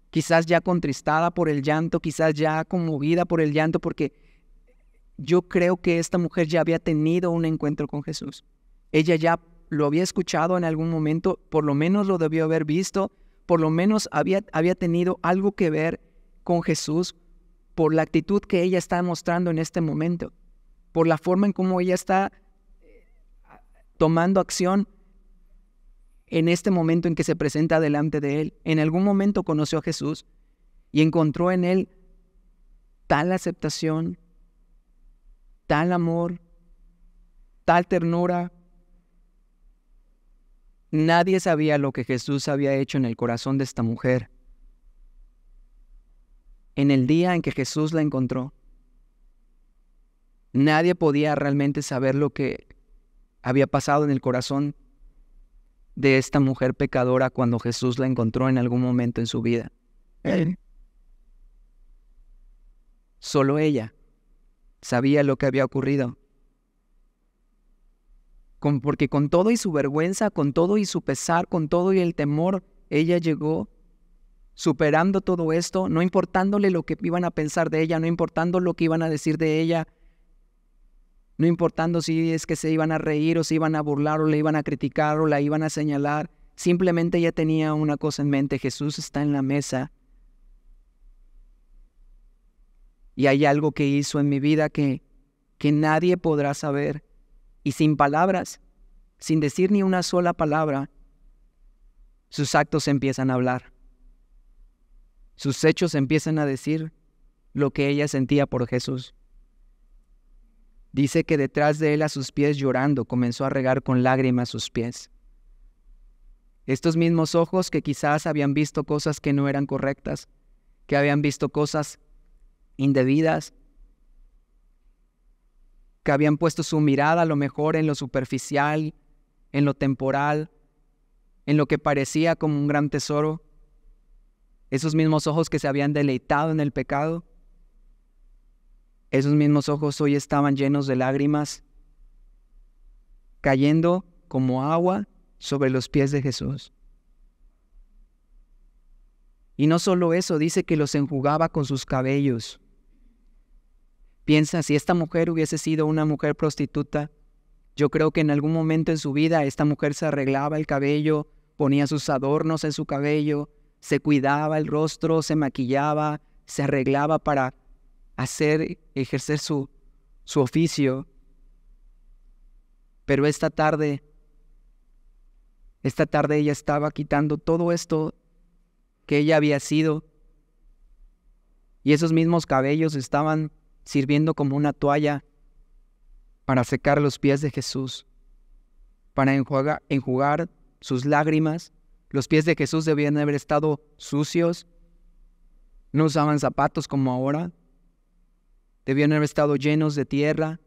quizás ya contristada por el llanto, quizás ya conmovida por el llanto, porque yo creo que esta mujer ya había tenido un encuentro con Jesús. Ella ya lo había escuchado en algún momento, por lo menos lo debió haber visto, por lo menos había tenido algo que ver con Jesús por la actitud que ella está mostrando en este momento, por la forma en cómo ella está tomando acción en este momento en que se presenta delante de él. En algún momento conoció a Jesús y encontró en él tal aceptación, tal amor, tal ternura. Nadie sabía lo que Jesús había hecho en el corazón de esta mujer. En el día en que Jesús la encontró, nadie podía realmente saber lo que había pasado en el corazón de esta mujer pecadora cuando Jesús la encontró en algún momento en su vida. Solo ella sabía lo que había ocurrido. Porque con todo y su vergüenza, con todo y su pesar, con todo y el temor, ella llegó superando todo esto, no importándole lo que iban a pensar de ella, no importando lo que iban a decir de ella, no importando si es que se iban a reír o se iban a burlar o le iban a criticar o la iban a señalar. Simplemente ella tenía una cosa en mente: Jesús está en la mesa. Y hay algo que hizo en mi vida que nadie podrá saber. Y sin palabras, sin decir ni una sola palabra, sus actos empiezan a hablar. Sus hechos empiezan a decir lo que ella sentía por Jesús. Dice que detrás de él a sus pies llorando, comenzó a regar con lágrimas sus pies. Estos mismos ojos que quizás habían visto cosas que no eran correctas, que habían visto cosas indebidas, que habían puesto su mirada a lo mejor en lo superficial, en lo temporal, en lo que parecía como un gran tesoro. Esos mismos ojos que se habían deleitado en el pecado, esos mismos ojos hoy estaban llenos de lágrimas, cayendo como agua sobre los pies de Jesús. Y no solo eso, dice que los enjugaba con sus cabellos. Piensa, si esta mujer hubiese sido una mujer prostituta, yo creo que en algún momento en su vida esta mujer se arreglaba el cabello, ponía sus adornos en su cabello, se cuidaba el rostro, se maquillaba, se arreglaba para ejercer su oficio. Pero esta tarde ella estaba quitando todo esto que ella había sido, y esos mismos cabellos estaban sirviendo como una toalla para secar los pies de Jesús, para enjugar sus lágrimas. Los pies de Jesús debían haber estado sucios, no usaban zapatos como ahora, debían haber estado llenos de tierra,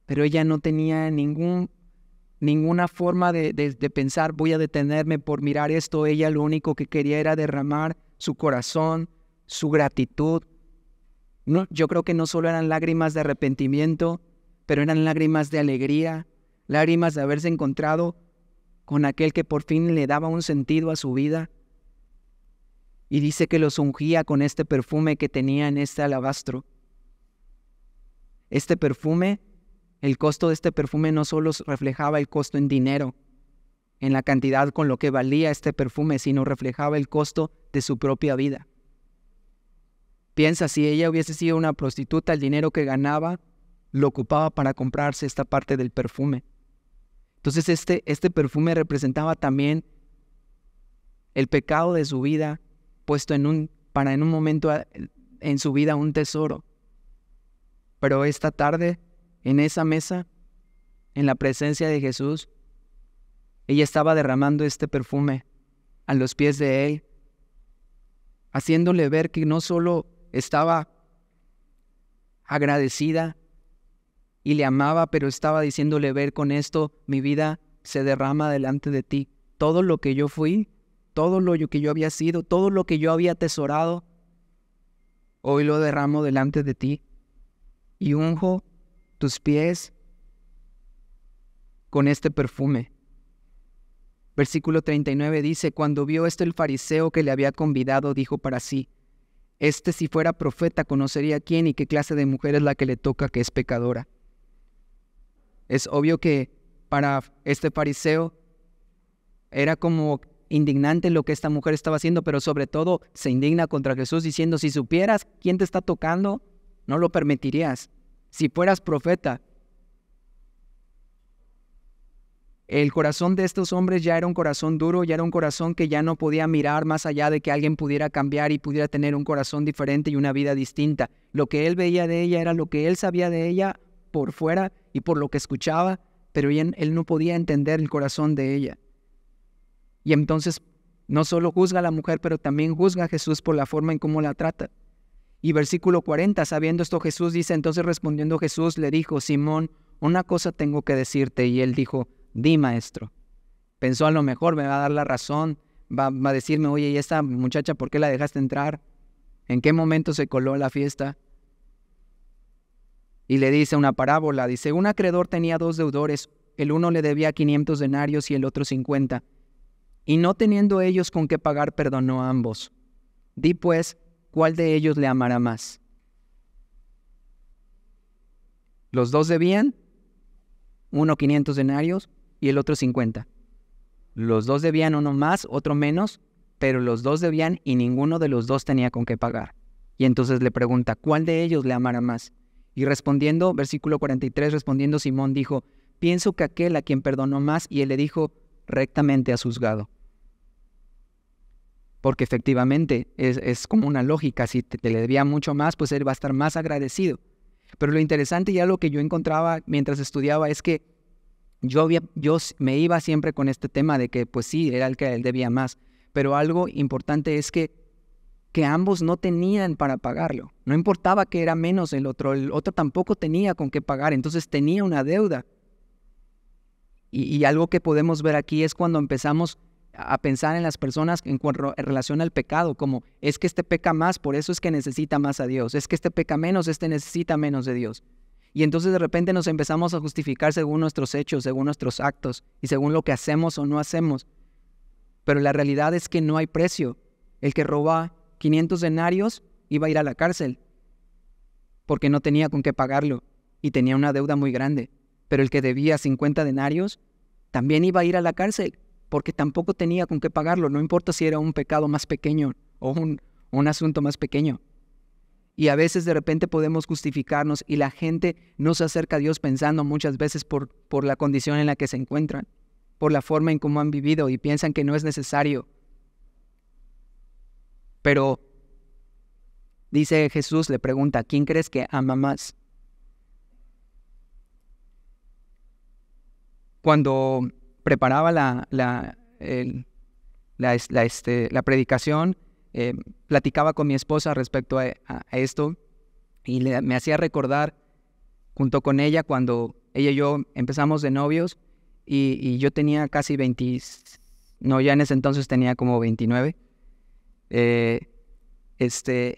pero ella no tenía ninguna forma de pensar: voy a detenerme por mirar esto. Ella lo único que quería era derramar su corazón, su gratitud. No, yo creo que no solo eran lágrimas de arrepentimiento, pero eran lágrimas de alegría, lágrimas de haberse encontrado con aquel que por fin le daba un sentido a su vida. Y dice que los ungía con este perfume que tenía en este alabastro. Este perfume, el costo de este perfume no solo reflejaba el costo en dinero, en la cantidad con lo que valía este perfume, sino reflejaba el costo de su propia vida. Piensa, si ella hubiese sido una prostituta, el dinero que ganaba lo ocupaba para comprarse esta parte del perfume. Entonces este perfume representaba también el pecado de su vida, puesto para en un momento en su vida un tesoro. Pero esta tarde, en esa mesa, en la presencia de Jesús, ella estaba derramando este perfume a los pies de Él, haciéndole ver que no solo estaba agradecida y le amaba, pero estaba diciéndole ver, con esto mi vida se derrama delante de ti. Todo lo que yo fui, todo lo que yo había sido, todo lo que yo había atesorado, hoy lo derramo delante de ti y unjo tus pies con este perfume. Versículo 39 dice, cuando vio esto el fariseo que le había convidado, dijo para sí, si fuera profeta, conocería quién y qué clase de mujer es la que le toca, que es pecadora. Es obvio que para este fariseo era como indignante lo que esta mujer estaba haciendo, pero sobre todo se indigna contra Jesús diciendo, si supieras quién te está tocando, no lo permitirías. Si fueras profeta. El corazón de estos hombres ya era un corazón duro, ya era un corazón que ya no podía mirar más allá de que alguien pudiera cambiar y pudiera tener un corazón diferente y una vida distinta. Lo que él veía de ella era lo que él sabía de ella por fuera y por lo que escuchaba, pero él no podía entender el corazón de ella. Y entonces no solo juzga a la mujer, pero también juzga a Jesús por la forma en cómo la trata. Y versículo 40, sabiendo esto Jesús dice, entonces respondiendo Jesús le dijo, Simón, una cosa tengo que decirte. Y él dijo, di, maestro. Pensó, a lo mejor me va a dar la razón, va a decirme, oye, ¿y esta muchacha por qué la dejaste entrar? ¿En qué momento se coló a la fiesta? Y le dice una parábola, dice, un acreedor tenía 2 deudores, el uno le debía 500 denarios y el otro 50. Y no teniendo ellos con qué pagar, perdonó a ambos. Di pues, ¿cuál de ellos le amará más? Los 2 debían, uno 500 denarios y el otro 50. Los 2 debían, uno más, otro menos, pero los 2 debían y ninguno de los 2 tenía con qué pagar. Y entonces le pregunta, ¿cuál de ellos le amará más? Y respondiendo, versículo 43, respondiendo Simón dijo, pienso que aquel a quien perdonó más, y él le dijo, rectamente has juzgado. Porque efectivamente es como una lógica, si te le debía mucho más, pues él va a estar más agradecido. Pero lo interesante y algo que yo encontraba mientras estudiaba es que yo me iba siempre con este tema de que pues sí, era el que él debía más, pero algo importante es que ambos no tenían para pagarlo. No importaba que era menos el otro tampoco tenía con qué pagar, entonces tenía una deuda. Y algo que podemos ver aquí es cuando empezamos a pensar en las personas en relación al pecado, como es que este peca más, por eso es que necesita más a Dios, es que este peca menos, este necesita menos de Dios. Y entonces de repente nos empezamos a justificar según nuestros hechos, según nuestros actos y según lo que hacemos o no hacemos. Pero la realidad es que no hay precio. El que roba 500 denarios iba a ir a la cárcel porque no tenía con qué pagarlo y tenía una deuda muy grande. Pero el que debía 50 denarios también iba a ir a la cárcel porque tampoco tenía con qué pagarlo, no importa si era un pecado más pequeño o un asunto más pequeño. Y a veces de repente podemos justificarnos y la gente no se acerca a Dios pensando muchas veces por la condición en la que se encuentran, por la forma en cómo han vivido y piensan que no es necesario. Pero dice Jesús, le pregunta, ¿quién crees que ama más? Cuando preparaba la predicación, platicaba con mi esposa respecto a esto y me hacía recordar junto con ella cuando ella y yo empezamos de novios y yo tenía casi 20, no, ya en ese entonces tenía como 29.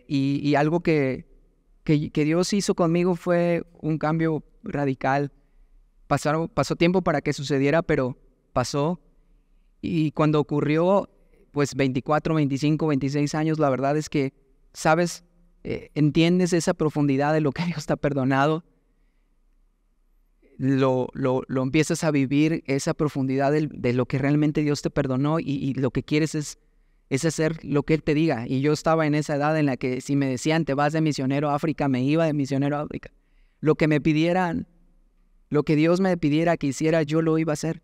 Y algo que que Dios hizo conmigo fue un cambio radical. Pasó tiempo para que sucediera, pero pasó. Y cuando ocurrió, pues 24, 25, 26 años, la verdad es que, ¿sabes? Entiendes esa profundidad de lo que Dios te ha perdonado. Lo empiezas a vivir, esa profundidad de lo que realmente Dios te perdonó, y lo que quieres es hacer lo que Él te diga. Y yo estaba en esa edad en la que si me decían, te vas de misionero a África, me iba de misionero a África. Lo que me pidieran, lo que Dios me pidiera que hiciera, yo lo iba a hacer.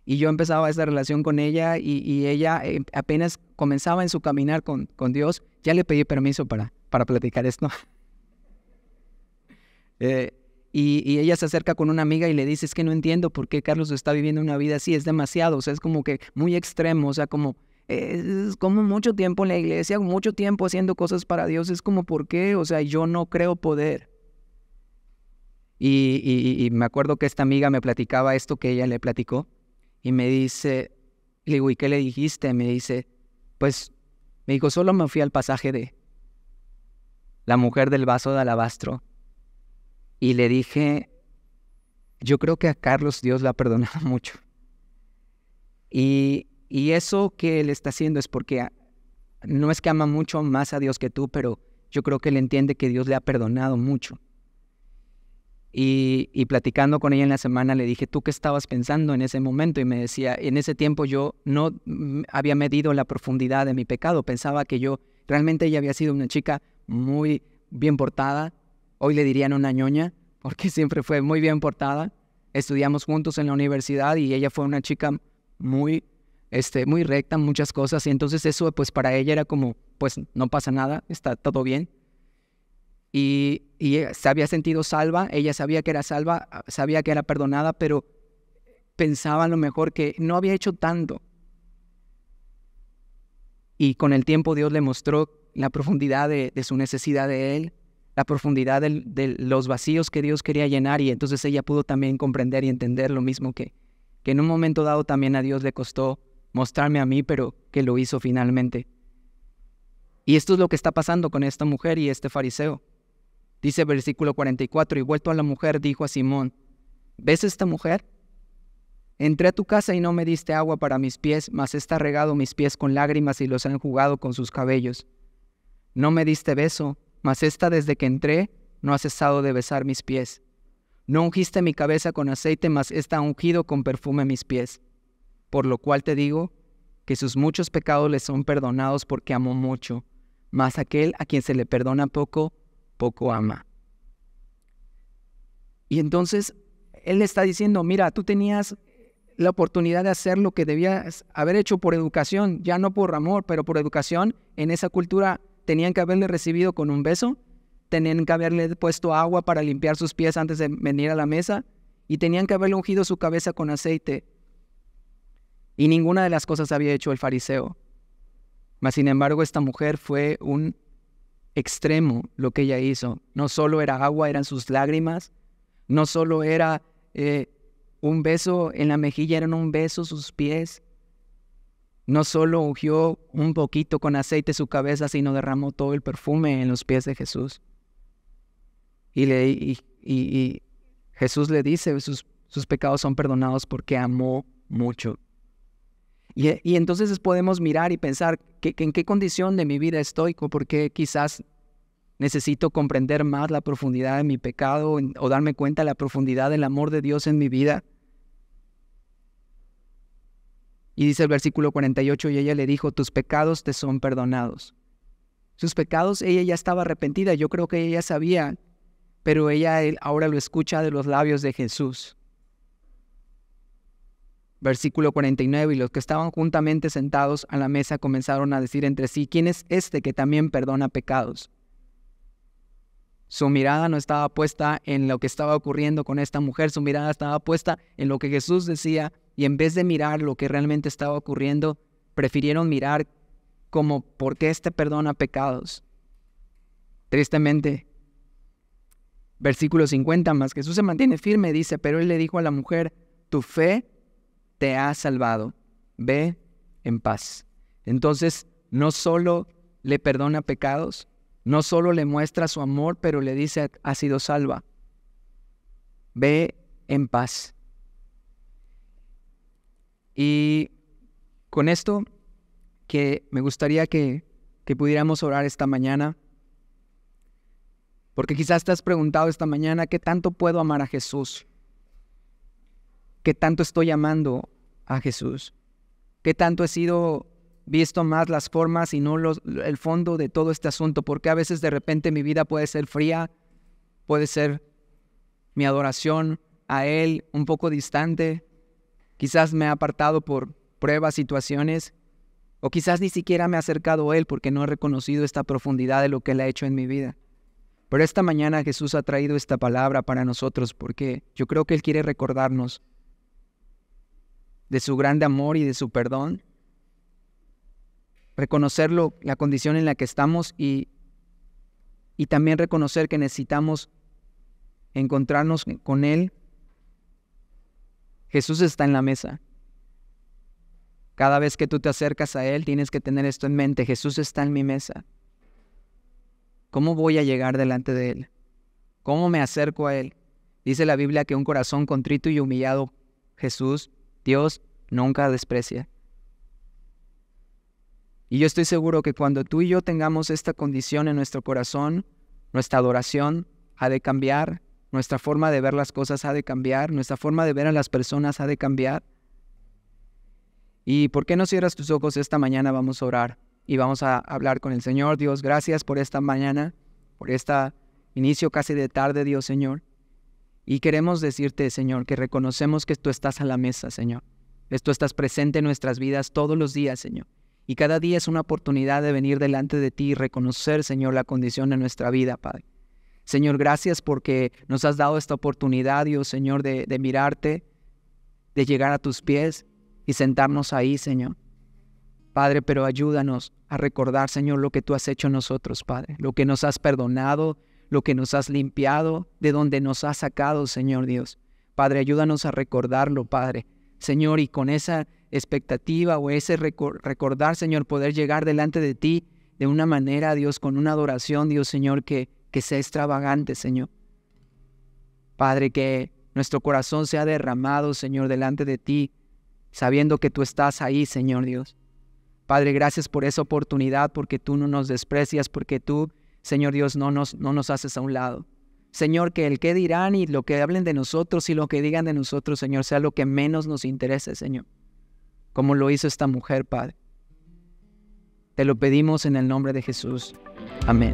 Y yo empezaba esa relación con ella, y ella apenas comenzaba en su caminar con Dios. Ya le pedí permiso para platicar esto. Y ella se acerca con una amiga y le dice, es que no entiendo por qué Carlos está viviendo una vida así, es demasiado, o sea, es como que muy extremo, o sea, como es como mucho tiempo en la iglesia, mucho tiempo haciendo cosas para Dios, es como, ¿por qué? O sea, yo no creo poder. Y me acuerdo que esta amiga me platicaba esto que ella le platicó, y me dice, le digo, ¿y qué le dijiste? Me dice, pues, me dijo, solo me fui al pasaje de la mujer del vaso de alabastro, y le dije, yo creo que a Carlos Dios le ha perdonado mucho. Y eso que él está haciendo es porque no es que ama mucho más a Dios que tú, pero yo creo que él entiende que Dios le ha perdonado mucho. Y platicando con ella en la semana le dije, ¿tú qué estabas pensando en ese momento? Y me decía, en ese tiempo yo no había medido la profundidad de mi pecado. Pensaba que realmente ella había sido una chica muy bien portada. Hoy le dirían una ñoña, porque siempre fue muy bien portada. Estudiamos juntos en la universidad y ella fue una chica muy recta en muchas cosas. Y entonces eso pues para ella era como, pues no pasa nada, está todo bien. Y se había sentido salva, ella sabía que era salva, sabía que era perdonada, pero pensaba a lo mejor que no había hecho tanto. Y con el tiempo Dios le mostró la profundidad de su necesidad de Él, la profundidad de los vacíos que Dios quería llenar, y entonces ella pudo también comprender y entender lo mismo que en un momento dado también a Dios le costó mostrarme a mí, pero que lo hizo finalmente. Y esto es lo que está pasando con esta mujer y este fariseo. Dice versículo 44, y vuelto a la mujer dijo a Simón, ¿ves esta mujer? Entré a tu casa y no me diste agua para mis pies, mas ésta ha regado mis pies con lágrimas y los ha enjugado con sus cabellos. No me diste beso, mas ésta desde que entré no ha cesado de besar mis pies. No ungiste mi cabeza con aceite, mas ésta ha ungido con perfume mis pies. Por lo cual te digo que sus muchos pecados le son perdonados porque amó mucho, mas aquel a quien se le perdona poco, poco ama. Y entonces él le está diciendo, mira, tú tenías la oportunidad de hacer lo que debías haber hecho por educación, ya no por amor, pero por educación. En esa cultura tenían que haberle recibido con un beso, tenían que haberle puesto agua para limpiar sus pies antes de venir a la mesa, y tenían que haberle ungido su cabeza con aceite. Y ninguna de las cosas había hecho el fariseo. Mas sin embargo esta mujer fue un extremo lo que ella hizo. No solo era agua, eran sus lágrimas. No solo era un beso en la mejilla, eran un beso sus pies. No solo ungió un poquito con aceite su cabeza, sino derramó todo el perfume en los pies de Jesús. Y Jesús le dice, sus pecados son perdonados porque amó mucho. Y entonces podemos mirar y pensar en qué condición de mi vida estoy, porque quizás necesito comprender más la profundidad de mi pecado o darme cuenta de la profundidad del amor de Dios en mi vida. Y dice el versículo 48, y ella le dijo, tus pecados te son perdonados. Sus pecados, ella ya estaba arrepentida, yo creo que ella ya sabía, pero ella ahora lo escucha de los labios de Jesús. Versículo 49, y los que estaban juntamente sentados a la mesa comenzaron a decir entre sí, ¿quién es este que también perdona pecados? Su mirada no estaba puesta en lo que estaba ocurriendo con esta mujer, su mirada estaba puesta en lo que Jesús decía, y en vez de mirar lo que realmente estaba ocurriendo, prefirieron mirar como ¿por qué este perdona pecados? Tristemente, versículo 50, más Jesús se mantiene firme, dice, pero él le dijo a la mujer, tu fe te ha salvado, ve en paz. Entonces, no solo le perdona pecados, no solo le muestra su amor, pero le dice, has sido salva. Ve en paz. Y con esto, que me gustaría que pudiéramos orar esta mañana, porque quizás te has preguntado esta mañana, ¿qué tanto puedo amar a Jesús? ¿Qué tanto estoy amando a Jesús? ¿Qué tanto he sido visto más las formas y no el fondo de todo este asunto? Porque a veces de repente mi vida puede ser fría, puede ser mi adoración a Él un poco distante. Quizás me he apartado por pruebas, situaciones, o quizás ni siquiera me he acercado a Él porque no he reconocido esta profundidad de lo que Él ha hecho en mi vida. Pero esta mañana Jesús ha traído esta palabra para nosotros porque yo creo que Él quiere recordarnos de su grande amor y de su perdón, reconocerlo, la condición en la que estamos y también reconocer que necesitamos encontrarnos con Él. Jesús está en la mesa. Cada vez que tú te acercas a Él, tienes que tener esto en mente. Jesús está en mi mesa. ¿Cómo voy a llegar delante de Él? ¿Cómo me acerco a Él? Dice la Biblia que un corazón contrito y humillado, Jesús, Dios, nunca desprecia. Y yo estoy seguro que cuando tú y yo tengamos esta condición en nuestro corazón, nuestra adoración ha de cambiar, nuestra forma de ver las cosas ha de cambiar, nuestra forma de ver a las personas ha de cambiar. ¿Y por qué no cierras tus ojos esta mañana? Vamos a orar y vamos a hablar con el Señor. Dios, gracias por esta mañana, por este inicio casi de tarde, Dios, Señor. Y queremos decirte, Señor, que reconocemos que tú estás a la mesa, Señor. Que tú estás presente en nuestras vidas todos los días, Señor. Y cada día es una oportunidad de venir delante de ti y reconocer, Señor, la condición de nuestra vida, Padre. Señor, gracias porque nos has dado esta oportunidad, Dios, Señor, de mirarte, de llegar a tus pies y sentarnos ahí, Señor. Padre, pero ayúdanos a recordar, Señor, lo que tú has hecho en nosotros, Padre. Lo que nos has perdonado, lo que nos has limpiado, de donde nos has sacado, Señor Dios. Padre, ayúdanos a recordarlo, Padre. Señor, y con esa expectativa o ese recordar, Señor, poder llegar delante de ti de una manera, Dios, con una adoración, Dios, Señor, que sea extravagante, Señor. Padre, que nuestro corazón sea derramado, Señor, delante de ti, sabiendo que tú estás ahí, Señor Dios. Padre, gracias por esa oportunidad, porque tú no nos desprecias, porque tú, Señor Dios, no nos haces a un lado. Señor, que el que dirán y lo que hablen de nosotros y lo que digan de nosotros, Señor, sea lo que menos nos interese, Señor. Como lo hizo esta mujer, Padre. Te lo pedimos en el nombre de Jesús. Amén.